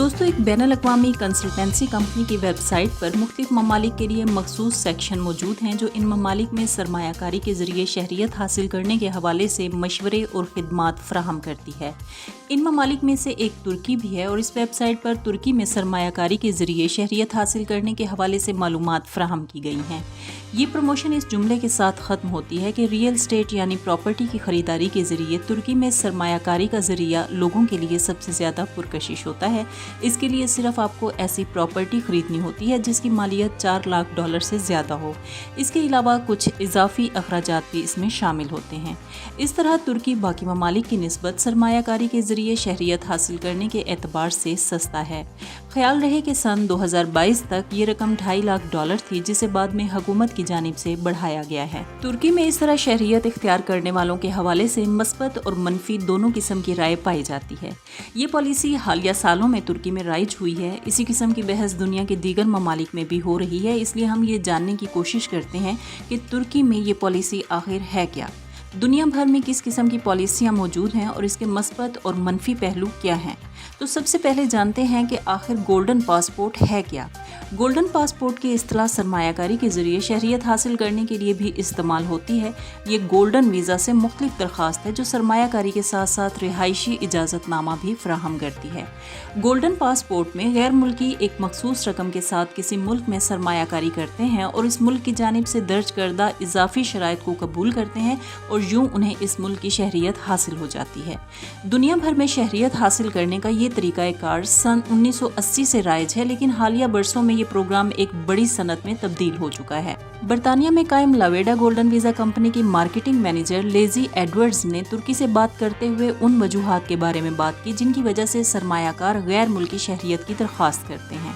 दोस्तों, एक ban अल-अक़वामी consultancy company की वेबसाइट पर मुख्तलिफ ममालिक के लिए मखसूस सेक्शन मौजूद हैं जो इन ममालिक में सरमायाकारी के ज़रिए शहरियत हासिल करने के हवाले से मशवरे और ख़िदमात फ़राहम करती है। इन ममालिक में से एक तुर्की भी है और इस वेबसाइट पर तुर्की में सरमायाकारी के ज़रिए शहरियत हासिल करने के हवाले से मालूमात फ़राहम की गई हैं। ये प्रमोशन इस जुमले के साथ ख़त्म होती है कि रियल स्टेट यानी प्रॉपर्टी की ख़रीदारी के ज़रिए तुर्की में सरमायाकारी का ज़रिया लोगों के लिए सबसे ज़्यादा पुरकशिश होता है। इसके लिए सिर्फ आपको ऐसी प्रॉपर्टी ख़रीदनी होती है जिसकी मालियत $4 लाख से ज़्यादा हो। इसके अलावा कुछ इजाफी अखराजात भी इसमें शामिल होते हैं। इस तरह तुर्की बाकी ममालिक की निस्बत सरमायाकारी के ज़रिए शहरियत हासिल करने के एतबार से सस्ता है। ख्याल रहे कि सन 2022 तक ये रकम $2.5 लाख थी, जिसे बाद में हुकूमत की जानिब से बढ़ाया गया है। तुर्की में इस तरह शहरियत इख्तियार करने वालों के हवाले से मस्बत और मनफी दोनों किस्म की राय पाई जाती है। ये पॉलिसी हालिया सालों में तुर्की में राइज हुई है। इसी किस्म की बहस दुनिया के दीगर ममालिक में भी हो रही है। इसलिए हम ये जानने की कोशिश करते हैं कि तुर्की में ये पॉलिसी आखिर है क्या, दुनिया भर में किस किस्म की पॉलिसियाँ मौजूद हैं और इसके मस्बत और मनफी पहलू क्या हैं। तो सबसे पहले जानते हैं कि आखिर गोल्डन पासपोर्ट है क्या। गोल्डन पासपोर्ट की इस्तिलाह सरमायाकारी के ज़रिए शहरियत हासिल करने के लिए भी इस्तेमाल होती है। ये गोल्डन वीज़ा से मुख्तलिफ दरख्वास्त है जो सरमायाकारी के साथ साथ रिहायशी इजाज़तनामा भी फराहम करती है। गोल्डन पासपोर्ट में गैर मुल्की एक मखसूस रकम के साथ किसी मुल्क में सरमायाकारी करते हैं और इस मुल्क की जानिब से दर्ज करदा इजाफी शराइत को कबूल करते हैं और यूँ उन्हें इस मुल्क की शहरियत हासिल हो जाती है। दुनिया भर में शहरियत हासिल करने का ये तरीक़ाकार सन 1980 से राइज है, लेकिन हालिया बरसों में ये प्रोग्राम एक बड़ी सनत में तब्दील हो चुका है। बरतानिया में कायम लावेडा गोल्डन वीज़ा कंपनी की मार्केटिंग मैनेजर लेज़ी एडवर्ड्स ने तुर्की से बात करते हुए उन वजूहात के बारे में बात की जिनकी वजह से सरमायाकार गैर मुल्की शहरियत की दरख्वास्त करते हैं।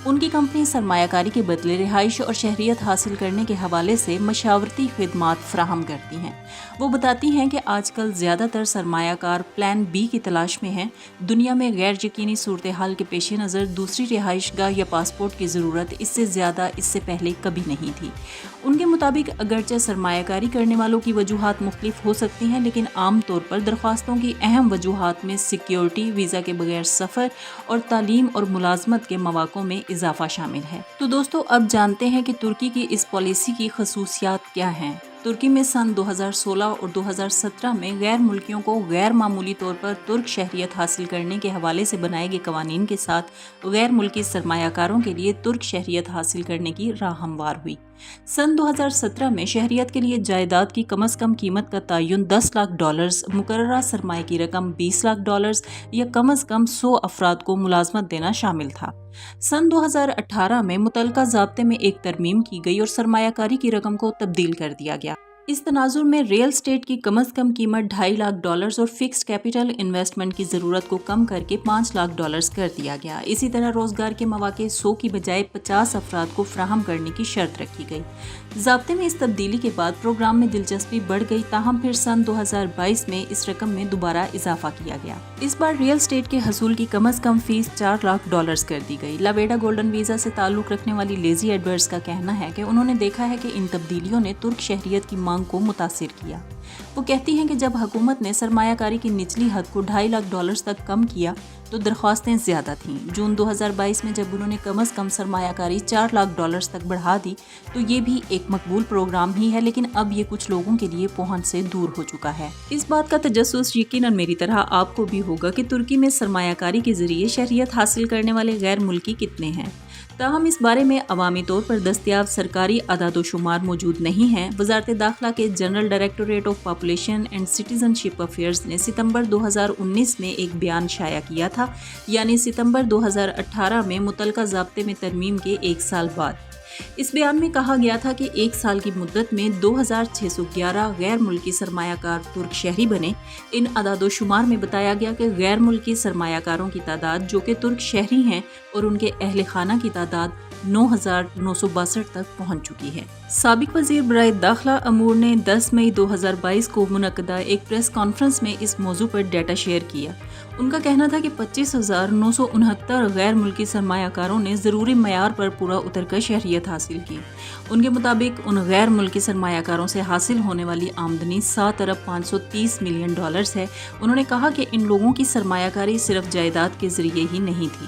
उनकी कंपनी सरमायाकारी के बदले रिहाइश और शहरियत हासिल करने के हवाले से मशावरती खिदमात फराहम करती हैं। वो बताती हैं कि आजकल ज़्यादातर सरमायाकार प्लान बी की तलाश में हैं। दुनिया में गैर यकीनी सूरत हाल के पेश नज़र दूसरी रिहाइशगाह या पासपोर्ट की ज़रूरत इससे ज़्यादा इससे पहले कभी नहीं थी। उनके मुताबिक अगरचे सरमायाकारी करने वालों की वजूहात मुख्तलिफ हो सकती हैं, लेकिन आम तौर पर दरख्वास्तों की अहम वजूहात में सिक्योरिटी, वीज़ा के बगैर सफ़र और तालीम और मुलाजमत के मौक़ों में इजाफा शामिल है। तो दोस्तों, अब जानते हैं कि तुर्की की इस पॉलिसी की खसूसियात क्या हैं। तुर्की में सन 2016 और 2017 में गैर मुल्कियों को गैर मामूली तौर पर तुर्क शहरियत हासिल करने के हवाले से बनाए गए कवानीन के साथ गैर मुल्की सरमायाकारों के लिए तुर्क शहरियत हासिल करने की राह हमवार हुई। सन 2017 में शहरियत के लिए जायदाद की कम से कम कीमत का तयन $10 लाख, मुकर्ररा सरमाए की रकम $20 लाख या कम से कम 100 अफराद को मुलाजमत देना शामिल था। सन 2018 में मुतलका ज़ाब्ते में एक तरमीम की गई और सरमायाकारी की रकम को तब्दील कर दिया गया। इस तनाजुर में रियल स्टेट की कम से कम कीमत $2.5 लाख और फिक्स्ड कैपिटल इन्वेस्टमेंट की ज़रूरत को कम करके $5 लाख कर दिया गया। इसी तरह रोज़गार के मौके 100 की बजाय 50 अफराद को फराहम करने की शर्त रखी गई। ज़ाब्ते में इस तब्दीली के बाद प्रोग्राम में दिलचस्पी बढ़ गई, ताहम फिर सन 2022 में इस रकम में दोबारा इजाफा किया गया। इस बार रियल स्टेट के हसूल की कम से कम फीस $4 लाख कर दी गई। लावेडा गोल्डन वीज़ा से ताल्लुक़ रखने वाली लेज़ी एडवर्ड्स का कहना है कि उन्होंने देखा है कि इन तब्दीलियों ने तुर्क शहरियत की मांग को मुतासिर किया। वो कहती हैं कि जब हुकूमत ने सरमायाकारी की निचली हद को $2.5 लाख तक कम किया तो दरख्वास्तें ज़्यादा थीं। जून 2022 में जब उन्होंने कम से कम सरमायाकारी $4 लाख तक बढ़ा दी तो ये भी एक मकबूल प्रोग्राम ही है, लेकिन अब ये कुछ लोगों के लिए पहुंच से दूर हो चुका है। इस बात का तजस्सुस यकीनन मेरी तरह आपको भी होगा कि तुर्की में सरमायाकारी के ज़रिए शहरियत हासिल करने वाले गैर मुल्की कितने हैं। ताहम इस बारे में अवामी तौर पर दस्तयाब सरकारी अदाद-ओ-शुमार मौजूद नहीं है। वज़ारत दाखिला के general directorate of population and citizenship affairs ने सितंबर 2019 में एक बयान शाया किया था, यानी सितंबर 2018 में मुतलका ज़ाब्ते में तरमीम के 1 साल बाद। इस बयान में कहा गया था कि 1 साल की मुद्दत में 2611 गैर मुल्की सरमायाकार तुर्क शहरी बने। इन अदाद-ओ-शुमार में बताया गया कि गैर मुल्की सरमायाकारों की तादाद जो कि तुर्क शहरी हैं और उनके अहल खाना की तादाद 9,962 तक पहुंच चुकी है। साबिक वज़ीर बराए दाखिला अमूर ने 10 मई 2022 को मुनक्कदा एक प्रेस कॉन्फ्रेंस में इस मौजू पर डाटा शेयर किया। ان کا کہنا تھا کہ 25,969 غیر ملکی سرمایہ کاروں نے ضروری معیار پر پورا اتر کر شہریت حاصل کی۔ ان کے مطابق ان غیر ملکی سرمایہ کاروں سے حاصل ہونے والی آمدنی 7,530 ملین ڈالرز ہے۔ انہوں نے کہا کہ ان لوگوں کی سرمایہ کاری صرف جائیداد کے ذریعے ہی نہیں تھی۔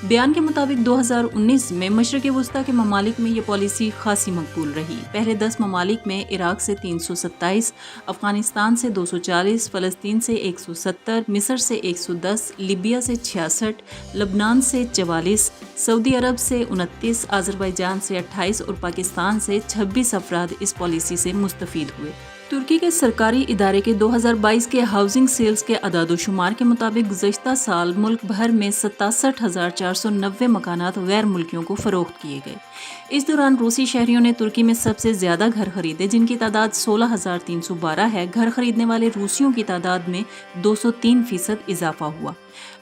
بیان کے مطابق 2019 میں مشرق وسطیٰ کے ممالک میں یہ پالیسی خاصی مقبول رہی۔ پہلے 10 ممالک میں عراق سے 327، افغانستان سے 240، فلسطین سے 170، مصر سے 110، لیبیا سے 66، لبنان سے 44، سعودی عرب سے 29، آذربائیجان سے 28 اور پاکستان سے 26 افراد اس پالیسی سے مستفید ہوئے۔ ترکی کے سرکاری ادارے کے 2022 کے ہاؤسنگ سیلز کے اعداد و شمار کے مطابق گزشتہ سال ملک بھر میں 67,490 مکانات غیر ملکیوں کو فروخت کیے گئے۔ اس دوران روسی شہریوں نے ترکی میں سب سے زیادہ گھر خریدے، جن کی تعداد 16,312 ہے۔ گھر خریدنے والے روسیوں کی تعداد میں 203% اضافہ ہوا۔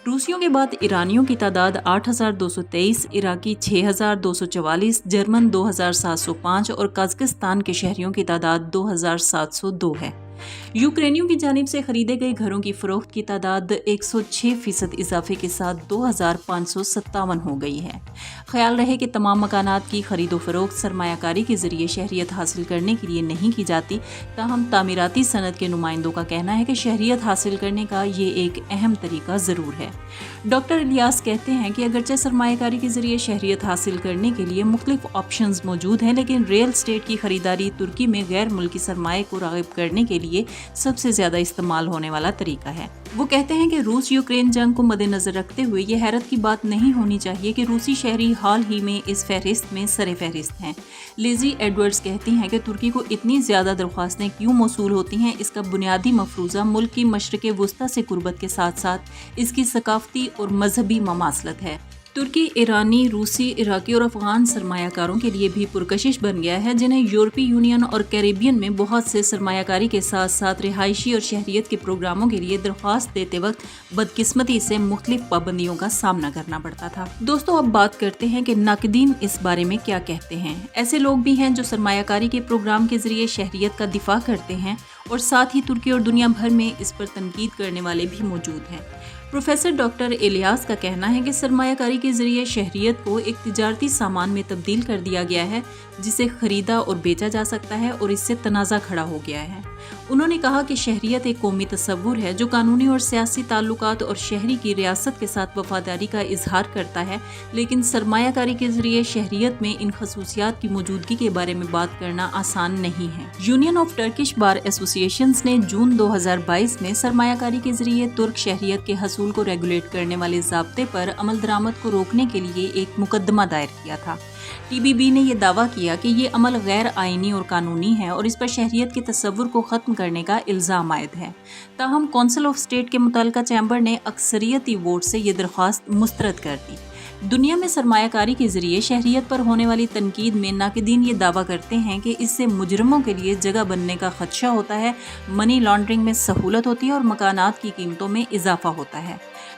روسیوں کے بعد ایرانیوں کی تعداد 8,223، عراقی 6,244، جرمن 2,705 اور قازقستان کے شہریوں کی تعداد 2,702 ہے۔ یوکرینیوں کی جانب سے خریدے گئے گھروں کی فروخت کی تعداد 106% اضافے کے ساتھ 2,557 ہو گئی ہے۔ خیال رہے کہ تمام مکانات کی خرید و فروخت سرمایہ کاری کے ذریعے شہریت حاصل کرنے کے لیے نہیں کی جاتی، تاہم تعمیراتی صنعت کے نمائندوں کا کہنا ہے کہ شہریت حاصل کرنے کا یہ ایک اہم طریقہ ضرور ہے۔ ڈاکٹر الیاس کہتے ہیں کہ اگرچہ سرمایہ کاری کے ذریعے شہریت حاصل کرنے کے لیے مختلف آپشنز موجود ہیں، لیکن ریل اسٹیٹ کی خریداری ترکی میں غیر ملکی سرمایہ کو راغب کرنے کے لیے سب سے زیادہ استعمال ہونے والا طریقہ ہے۔ وہ کہتے ہیں کہ روس یوکرین جنگ کو مد نظر رکھتے ہوئے یہ حیرت کی بات نہیں ہونی چاہیے کہ روسی شہری حال ہی میں اس فہرست میں سر فہرست ہیں۔ لیزی ایڈورڈز کہتی ہیں کہ ترکی کو اتنی زیادہ درخواستیں کیوں موصول ہوتی ہیں، اس کا بنیادی مفروضہ ملک کی مشرق وسطیٰ سے قربت کے ساتھ ساتھ اس کی ثقافتی اور مذہبی مماثلت ہے۔ ترکی ایرانی، روسی، عراقی اور افغان سرمایہ کاروں کے لیے بھی پرکشش بن گیا ہے، جنہیں یورپی یونین اور کیریبین میں بہت سے سرمایہ کاری کے ساتھ ساتھ رہائشی اور شہریت کے پروگراموں کے لیے درخواست دیتے وقت بدقسمتی سے مختلف پابندیوں کا سامنا کرنا پڑتا تھا۔ دوستو، اب بات کرتے ہیں کہ ناقدین اس بارے میں کیا کہتے ہیں۔ ایسے لوگ بھی ہیں جو سرمایہ کاری کے پروگرام کے ذریعے شہریت کا دفاع کرتے ہیں، اور ساتھ ہی ترکی اور دنیا بھر میں اس پر تنقید کرنے والے بھی موجود ہیں۔ پروفیسر ڈاکٹر الیاس کا کہنا ہے کہ سرمایہ کاری کے ذریعے شہریت کو ایک تجارتی سامان میں تبدیل کر دیا گیا ہے، جسے خریدا اور بیچا جا سکتا ہے، اور اس سے تنازع کھڑا ہو گیا ہے۔ انہوں نے کہا کہ شہریت ایک قومی تصور ہے جو قانونی اور سیاسی تعلقات اور شہری کی ریاست کے ساتھ وفاداری کا اظہار کرتا ہے، لیکن سرمایہ کاری کے ذریعے شہریت میں ان خصوصیات کی موجودگی کے بارے میں بات کرنا آسان نہیں ہے۔ یونین آف ٹرکش بار ایسوسی ایشنز نے جون 2022 میں سرمایہ کاری کے ذریعے ترک شہریت کے حصول کو ریگولیٹ کرنے والے ضابطے پر عمل درآمد کو روکنے کے لیے ایک مقدمہ دائر کیا تھا۔ ٹی بی بی نے یہ دعویٰ کیا کہ یہ عمل غیر آئینی اور قانونی ہے اور اس پر شہریت کے تصور کو ختم کرنے کا الزام عائد ہے۔ تاہم کونسل آف اسٹیٹ کے متعلقہ چیمبر نے اکثریتی ووٹ سے یہ درخواست مسترد کر دی۔ دنیا میں سرمایہ کاری کے ذریعے شہریت پر ہونے والی تنقید میں ناقدین یہ دعویٰ کرتے ہیں کہ اس سے مجرموں کے لیے جگہ بننے کا خدشہ ہوتا ہے، منی لانڈرنگ میں سہولت ہوتی ہے اور مکانات کی قیمتوں میں اضافہ ہوتا ہے۔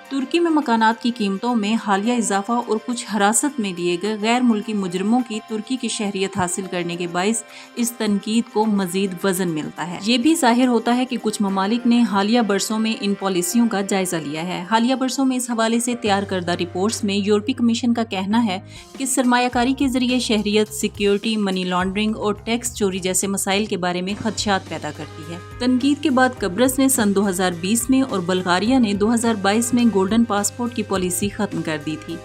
ترکی میں مکانات کی قیمتوں میں حالیہ اضافہ اور کچھ حراست میں لیے گئے غیر ملکی مجرموں کی ترکی کی شہریت حاصل کرنے کے باعث اس تنقید کو مزید وزن ملتا ہے۔ یہ بھی ظاہر ہوتا ہے کہ کچھ ممالک نے حالیہ برسوں میں ان پالیسیوں کا جائزہ لیا ہے۔ حالیہ برسوں میں اس حوالے سے تیار کردہ رپورٹس میں یورپی کمیشن کا کہنا ہے کہ سرمایہ کاری کے ذریعے شہریت سیکیورٹی، منی لانڈرنگ اور ٹیکس چوری جیسے مسائل کے بارے میں خدشات پیدا کرتی ہے۔ تنقید کے بعد قبرص نے سن 2020 میں اور بلغاریہ نے 2022 میں گولڈن پاسپورٹ کی پالیسی ختم کر دی تھی۔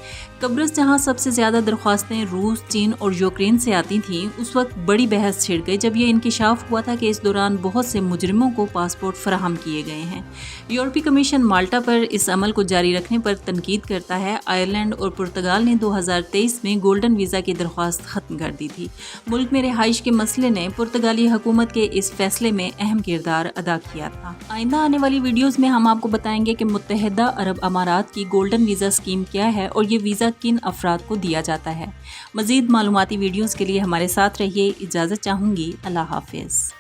قبرص، جہاں سب سے زیادہ درخواستیں روس، چین اور یوکرین سے آتی تھیں، اس وقت بڑی بحث چھڑ گئی جب یہ انکشاف ہوا تھا کہ اس دوران بہت سے مجرموں کو پاسپورٹ فراہم کیے گئے ہیں۔ یورپی کمیشن مالٹا پر اس عمل کو جاری رکھنے پر تنقید کرتا ہے۔ آئرلینڈ اور پرتگال نے 2023 میں گولڈن ویزا کی درخواست ختم کر دی تھی۔ ملک میں رہائش کے مسئلے نے پرتگالی حکومت کے اس فیصلے میں اہم کردار ادا کیا تھا۔ آئندہ آنے والی ویڈیوز میں ہم آپ کو بتائیں گے کہ متحدہ عرب امارات کی گولڈن ویزا اسکیم کیا ہے اور یہ ویزا کن افراد کو دیا جاتا ہے۔ مزید معلوماتی ویڈیوز کے لیے ہمارے ساتھ رہیے۔ اجازت چاہوں گی۔ اللہ حافظ۔